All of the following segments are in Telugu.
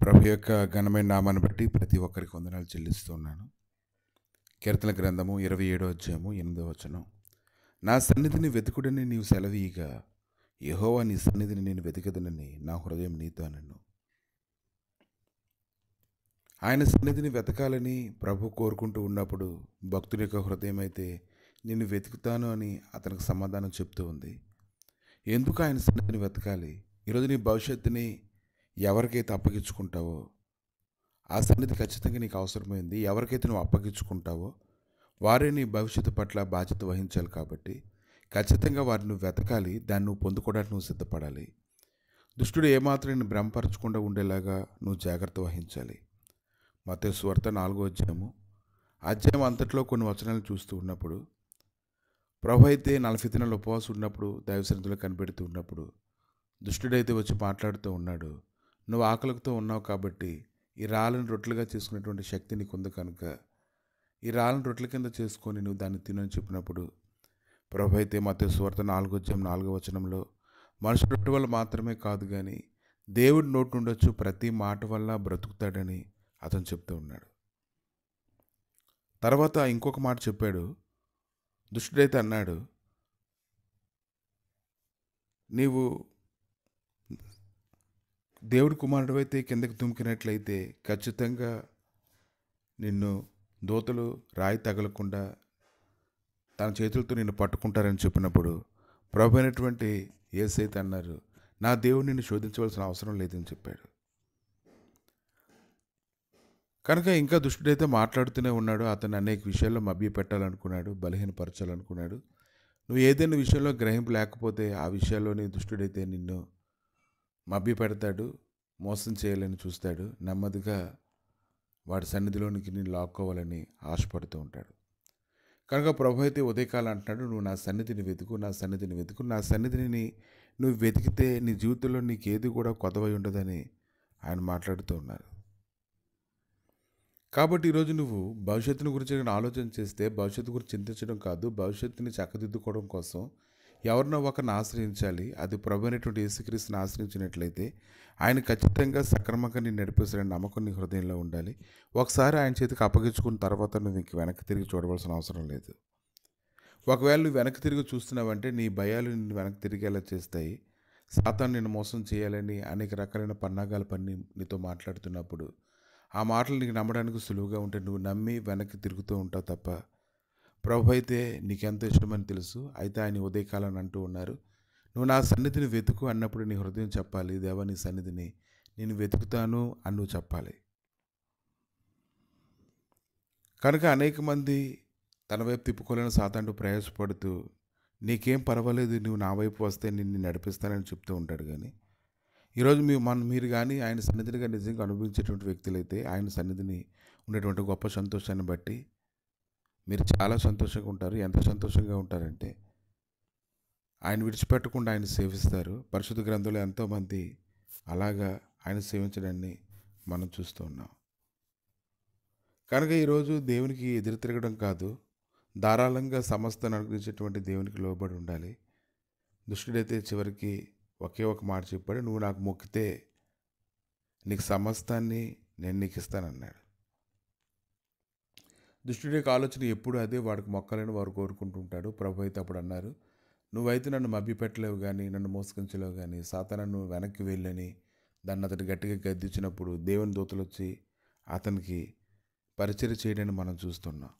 ప్రభు యొక్క ఘనమైన నామాన్ని బట్టి ప్రతి ఒక్కరికి వందనాలు చెల్లిస్తున్నాను. కీర్తన గ్రంథము 27వ అధ్యాయము 8వ వచనం. నా సన్నిధిని వెతుకుడని నీవు సెలవీయగా, యెహోవా నీ సన్నిధిని నేను వెతికదనని నా హృదయం నీతో అనెను. ఆయన సన్నిధిని వెతకాలని ప్రభు కోరుకుంటూ ఉన్నప్పుడు భక్తుడి యొక్క హృదయం అయితే నిన్ను వెతుకుతాను అని అతనికి సమాధానం చెప్తూ ఉంది. ఎందుకు ఆయన సన్నిధిని వెతకాలి? ఈరోజు నీ భవిష్యత్తుని ఎవరికైతే అప్పగించుకుంటావో ఆ సన్నిధి ఖచ్చితంగా నీకు అవసరమైంది. ఎవరికైతే నువ్వు అప్పగించుకుంటావో వారే నీ భవిష్యత్తు పట్ల బాధ్యత వహించాలి. కాబట్టి ఖచ్చితంగా వారిని నువ్వు వెతకాలి. దాన్ని నువ్వు పొందుకోవడానికి నువ్వు సిద్ధపడాలి. దుష్టుడు ఏమాత్రం నిన్ను భ్రమపరచకుండా ఉండేలాగా నువ్వు జాగ్రత్త వహించాలి. మత్తయి సువార్త 4వ అధ్యాయం అంతట్లో కొన్ని వచనాలు చూస్తూ ఉన్నప్పుడు ప్రభు అయితే 40 దినాలు ఉపవాసం ఉన్నప్పుడు దైవ సన్నిధిలో కనిపెడుతూ ఉన్నప్పుడు దుష్టుడైతే వచ్చి మాట్లాడుతూ ఉన్నాడు. నువ్వు ఆకలితో ఉన్నావు కాబట్టి ఈ రాళ్ళను రొట్టెలుగా చేసుకునేటువంటి శక్తి నీకు ఉంది కనుక ఈ రాళ్ళను రొట్టెల కింద చేసుకొని నువ్వు దాన్ని తినని చెప్పినప్పుడు ప్రభు అయితే మత్తయి సువార్త 4వ వచనంలో మనుషుల రొట్టె వల్ల మాత్రమే కాదు కానీ దేవుడి నోటి నుండొచ్చు ప్రతి మాట వల్ల బ్రతుకుతాడని అతను చెప్తూ ఉన్నాడు. తర్వాత ఇంకొక మాట చెప్పాడు. దుష్టుడైతే అన్నాడు, నీవు దేవుడి కుమారుడు అయితే కిందకి దుమికినట్లయితే ఖచ్చితంగా నిన్ను దూతలు రాయి తగలకుండా తన చేతులతో నిన్ను పట్టుకుంటారని చెప్పినప్పుడు ప్రభు అయినటువంటి యేసైతే అన్నారు, నా దేవుడు నిన్ను శోధించవలసిన అవసరం లేదని చెప్పాడు. కనుక ఇంకా దుష్టుడైతే మాట్లాడుతూనే ఉన్నాడు. అతను అనేక విషయాల్లో మభ్యపెట్టాలనుకున్నాడు, బలహీనపరచాలనుకున్నాడు. నువ్వు ఏదైనా విషయంలో గ్రహింపు లేకపోతే ఆ విషయాల్లోని దుష్టుడైతే నిన్ను మభ్యపెడతాడు, మోసం చేయాలని చూస్తాడు. నెమ్మదిగా వాడి సన్నిధిలోనికి నేను లాక్కోవాలని ఆశపడుతూ ఉంటాడు. కనుక ప్రభు అయితే ఉదయకాలం అంటున్నాడు, నువ్వు నా సన్నిధిని వెతుకు, నా సన్నిధిని వెతుకు. నా సన్నిధిని నువ్వు వెతికితే నీ జీవితంలో నీకు ఏది కూడా కొదవై ఉండదని ఆయన మాట్లాడుతూ ఉన్నారు. కాబట్టి ఈరోజు నువ్వు భవిష్యత్తుని గురించి ఆలోచన చేస్తే భవిష్యత్తు గురించి చింతించడం కాదు, భవిష్యత్తుని చక్కదిద్దుకోవడం కోసం ఎవరినో ఒకరిని ఆశ్రయించాలి. అది ప్రభు అయినటువంటి యేసుక్రీస్తుని ఆశ్రయించినట్లయితే ఆయన ఖచ్చితంగా సక్రమంగా నేను నడిపేసాడని నమ్మకం నీ హృదయంలో ఉండాలి. ఒకసారి ఆయన చేతికి అప్పగించుకున్న తర్వాత నువ్వు ఇంక వెనక్కి తిరిగి చూడవలసిన అవసరం లేదు. ఒకవేళ నువ్వు వెనక్కి తిరిగి చూస్తున్నావంటే నీ భయాలు నిన్ను వెనక్కి తిరిగేలా చేస్తాయి. సాతాను నిన్ను మోసం చేయాలని అనేక రకాలైన పన్నాగాలు పన్ని నీతో మాట్లాడుతున్నప్పుడు ఆ మాటలు నీకు నమ్మడానికి సులువుగా ఉంటే నువ్వు నమ్మి వెనక్కి తిరుగుతూ ఉంటావు తప్ప ప్రభు అయితే నీకెంత ఇష్టమని తెలుసు. అయితే ఆయన ఉదయకాలని అంటూ ఉన్నారు, నువ్వు నా సన్నిధిని వెతుకు అన్నప్పుడు నీ హృదయం చెప్పాలి, దేవా నీ సన్నిధిని నేను వెతుకుతాను అని నువ్వు చెప్పాలి. కనుక అనేక మంది తన వైపు తిప్పుకోలేని సాతానుడు ప్రయాసపడుతూ నీకేం పర్వాలేదు, నువ్వు నా వైపు వస్తే నిన్ను నడిపిస్తానని చెప్తూ ఉంటాడు. కానీ ఈరోజు మీరు కానీ ఆయన సన్నిధినిగా నిజంగా అనుభవించేటువంటి వ్యక్తులైతే ఆయన సన్నిధిని ఉండేటువంటి గొప్ప సంతోషాన్ని బట్టి మీరు చాలా సంతోషంగా ఉంటారు. ఎంత సంతోషంగా ఉంటారంటే ఆయన విడిచిపెట్టకుండా ఆయన సేవిస్తారు. పరిశుద్ధ గ్రంథంలో ఎంతోమంది అలాగా ఆయన సేవించడాన్ని మనం చూస్తూ ఉన్నాం. కనుక ఈరోజు దేవునికి ఎదురు తిరగడం కాదు, ధారాళంగా సమస్తాన్ని అనుగ్రహించేటువంటి దేవునికి లోబడి ఉండాలి. దుష్టుడైతే చివరికి ఒకే ఒక మాట చెప్పాడు, నువ్వు నాకు మొక్కితే నీకు సమస్తాన్ని నేను నీకు ఇస్తానన్నాడు. దుష్టుడి యొక్క ఆలోచన ఎప్పుడు అదే, వాడికి మొక్కాలని వారు కోరుకుంటూ ఉంటాడు. ప్రభు అయితే అప్పుడు అన్నారు, నువ్వైతే నన్ను మభ్యపెట్టలేవు కానీ, నన్ను మోసగించలేవు కానీ, సాతాను నువ్వు వెనక్కి వెళ్ళని దాన్ని అతడు గట్టిగా గద్దించినప్పుడు దేవుని దూతలు వచ్చి అతనికి పరిచర్య చేయడాన్ని మనం చూస్తున్నాం.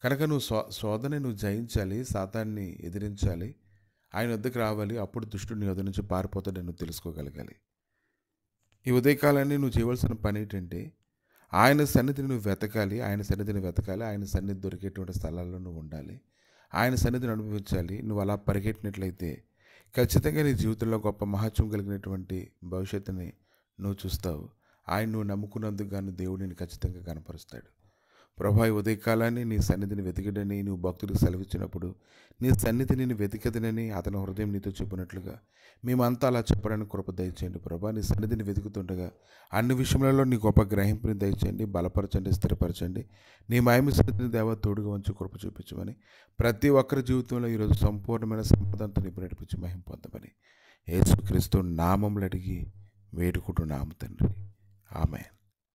కనుక నువ్వు శోధనని నువ్వు జయించాలి, సాతాన్ని ఎదిరించాలి, ఆయన వద్దకు రావాలి. అప్పుడు దుష్టుడు నీ వద్ద నుంచి పారిపోతాడని నువ్వు తెలుసుకోగలగాలి. ఈ ఉదయకాలాన్ని నువ్వు చేయవలసిన పని ఏంటంటే ఆయన సన్నిధిని నువ్వు వెతకాలి, ఆయన సన్నిధిని వెతకాలి. ఆయన సన్నిధి దొరికేటువంటి స్థలాల్లో నువ్వు ఉండాలి, ఆయన సన్నిధిని అనుభవించాలి. నువ్వు అలా పరిగెట్టినట్లయితే ఖచ్చితంగా నీ జీవితంలో గొప్ప మహత్వం కలిగినటువంటి భవిష్యత్తుని నువ్వు చూస్తావు. ఆయన నువ్వు నమ్ముకున్నందుకు గాను దేవుడు నిన్ను ఖచ్చితంగా కనపరుస్తాడు. ప్రభా ఈ ఉదయకాలాన్ని నీ సన్నిధిని వెతికడని నువ్వు భక్తులకు సెలవిచ్చినప్పుడు నీ సన్నిధిని నేను వెతికదనని అతని హృదయం నీతో చెప్పినట్లుగా మేమంతా అలా చెప్పడానికి కృప దయచేయండి. ప్రభా నీ సన్నిధిని వెతుకుతుండగా అన్ని విషయాలలో నీ గొప్ప గ్రహింపుని దయచేయండి, బలపరచండి, స్థిరపరచండి. నీ మహిమ సన్నిధిని దేవా తోడుగా ఉంచి కృప చూపించమని ప్రతి ఒక్కరి జీవితంలో ఈరోజు సంపూర్ణమైన సంపదంతో నింపి నడిపించి మహిమ పొందమని యేసుక్రీస్తు నామములు అడిగి వేడుకుంటున్నాము తండ్రి.